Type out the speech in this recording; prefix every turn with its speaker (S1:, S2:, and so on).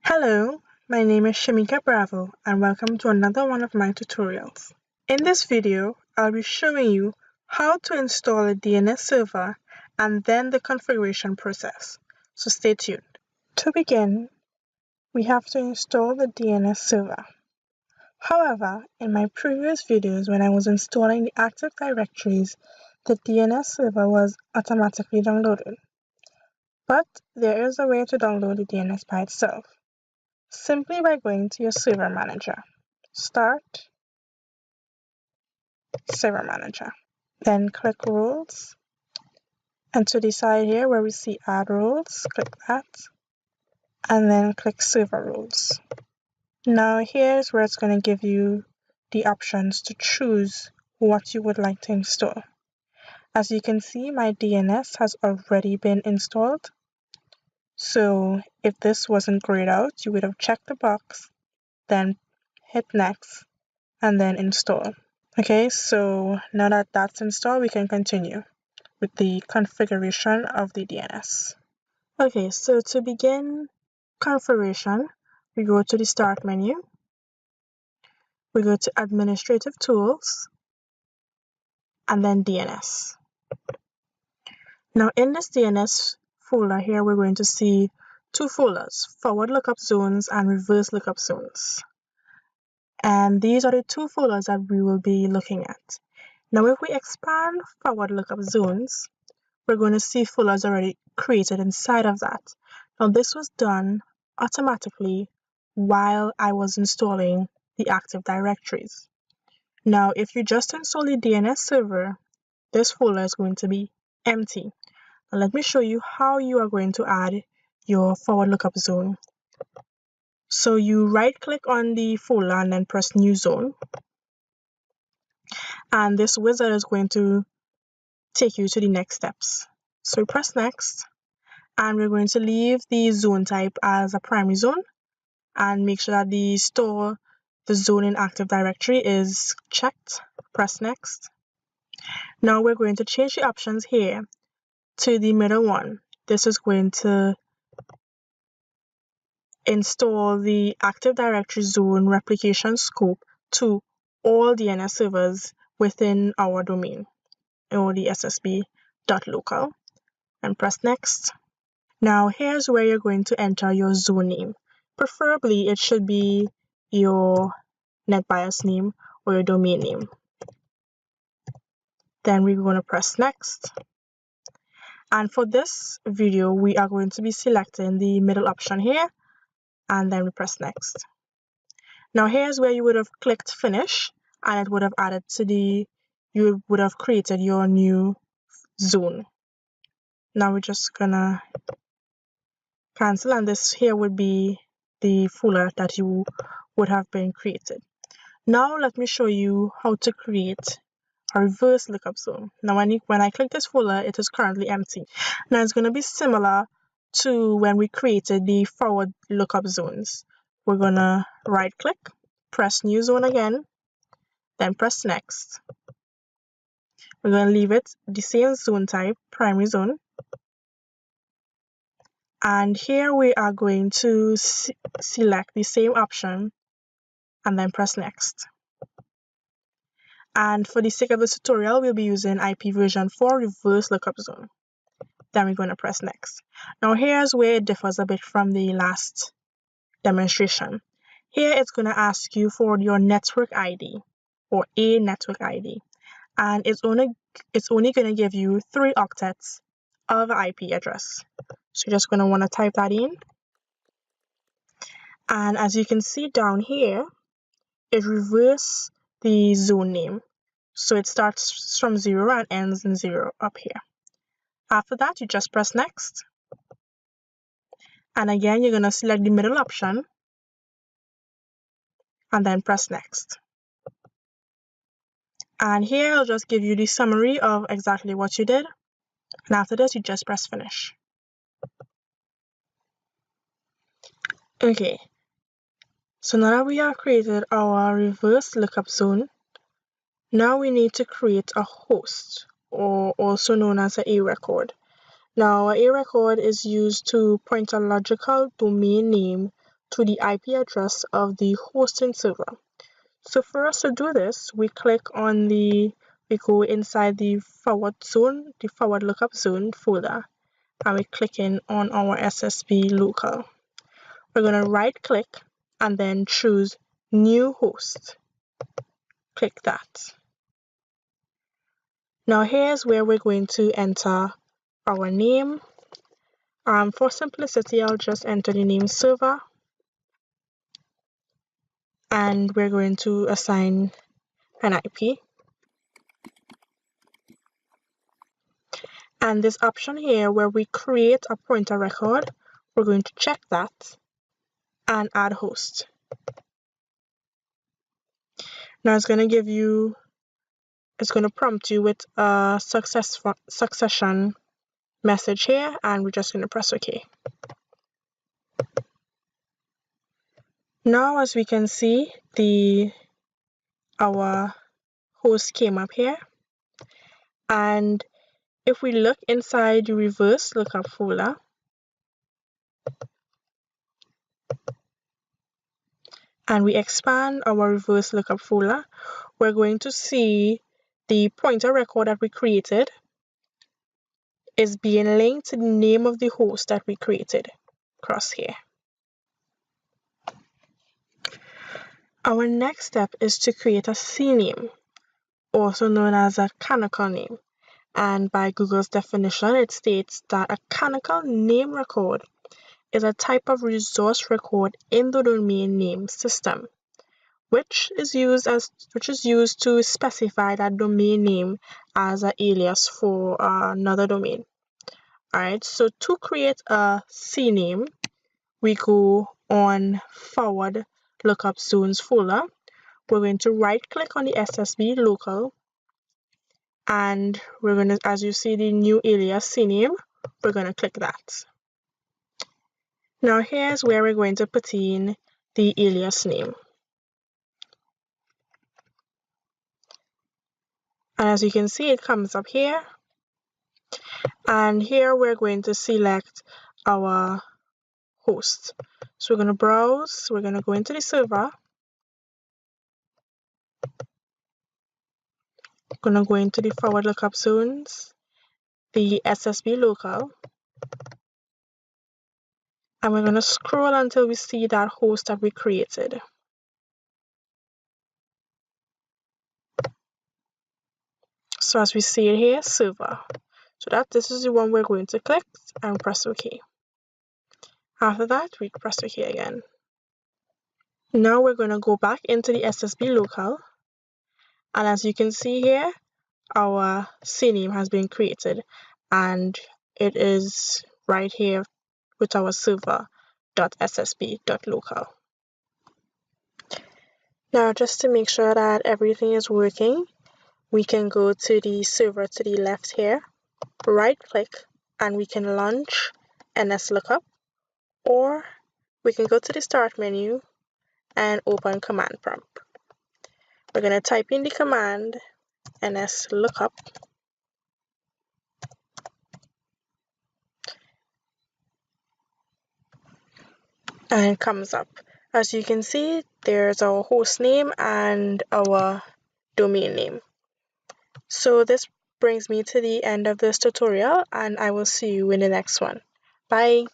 S1: Hello, my name is Shamika Bravo and welcome to another one of my tutorials. In this video, I'll be showing you how to install a DNS server and then the configuration process, so stay tuned. To begin, we have to install the DNS server. However, in my previous videos when I was installing the Active Directories, the DNS server was automatically downloaded. But there is a way to download the DNS by itself, simply by going to your server manager. Start, server manager. Then click roles. And to the side here where we see add roles, click that. And then click server roles. Now here's where it's going to give you the options to choose what you would like to install. As you can see, my DNS has already been installed. So if this wasn't grayed out, you would have checked the box, then hit next, and then install. Okay, so now that that's installed, we can continue with the configuration of the DNS. Okay, so to begin configuration, we go to the Start menu. We go to Administrative Tools, and then DNS. Now in this DNS folder here, we're going to see two folders, forward lookup zones and reverse lookup zones. And these are the two folders that we will be looking at. Now if we expand forward lookup zones, we're going to see folders already created inside of that. Now this was done automatically while I was installing the Active Directories. Now if you just install the DNS server, this folder is going to be empty. Now let me show you how you are going to add your forward lookup zone. So you right click on the folder and then press new zone. And this wizard is going to take you to the next steps. So press next, and we're going to leave the zone type as a primary zone and make sure that the store the zone in Active Directory is checked. Press next. Now we're going to change the options here to the middle one. This is going to install the Active Directory zone replication scope to all DNS servers within our domain, or the ssb.local, and press next. Now here's where you're going to enter your zone name. Preferably it should be your NetBIOS name or your domain name. Then we're going to press next. And for this video, we are going to be selecting the middle option here, and then we press next. Now here's where you would have clicked finish, and it would have added to you would have created your new zone. Now we're just gonna cancel, and this here would be the folder that you would have been created. Now let me show you how to create a reverse lookup zone. Now when I click this folder, it is currently empty. Now it's going to be similar to when we created the forward lookup zones. We're going to right click, press new zone again, then press next. We're going to leave it the same zone type, primary zone. And here we are going to select the same option and then press next. And for the sake of this tutorial, we'll be using IP version 4 reverse lookup zone. Then we're going to press next. Now here's where it differs a bit from the last demonstration. Here it's going to ask you for your network ID or a network ID. And it's only going to give you 3 octets of IP address. So you're just going to want to type that in. And as you can see down here, it reverses the zone name. So it starts from 0 and ends in 0 up here. After that, you just press next. And again, you're going to select the middle option and then press next. And here I'll just give you the summary of exactly what you did. And after this, you just press finish. Okay. So now that we have created our reverse lookup zone, now we need to create a host, or also known as a record. Now, a record is used to point a logical domain name to the IP address of the hosting server. So for us to do this, we go inside the forward lookup zone folder, and we click in on our SSB local. We're going to right click and then choose new host. Click that. Now here's where we're going to enter our name. For simplicity, I'll just enter the name server, and we're going to assign an IP. And this option here where we create a pointer record, we're going to check that and add host. Now it's going to prompt you with a succession message here, and we're just going to press OK. Now as we can see, our host came up here, and if we look inside the reverse lookup folder, and we expand our reverse lookup folder, we're going to see the pointer record that we created is being linked to the name of the host that we created across here. Our next step is to create a CNAME, also known as a canonical name. And by Google's definition, it states that a canonical name record is a type of resource record in the domain name system, which is used to specify that domain name as an alias for another domain. Alright, so to create a CNAME, we go on forward lookup zones folder. We're going to right click on the SSB local, and we're going to, as you see the new alias CNAME, we're going to click that. Now here's where we're going to put in the alias name. And as you can see, it comes up here. And here we're going to select our host. So we're going to browse, we're going to go into the server. We're going to go into the forward lookup zones, the SSB local, and we're going to scroll until we see that host that we created. So as we see it here, server. So this is the one we're going to click and press OK. After that, we press OK again. Now we're going to go back into the SSB local, and as you can see here, our CNAME has been created, and it is right here with our server.ssb.local. Now just to make sure that everything is working, we can go to the server to the left here, right click, and we can launch NS lookup, or we can go to the start menu and open command prompt. We're going to type in the command NS lookup, and it comes up. As you can see, there's our host name and our domain name. So this brings me to the end of this tutorial, and I will see you in the next one. Bye.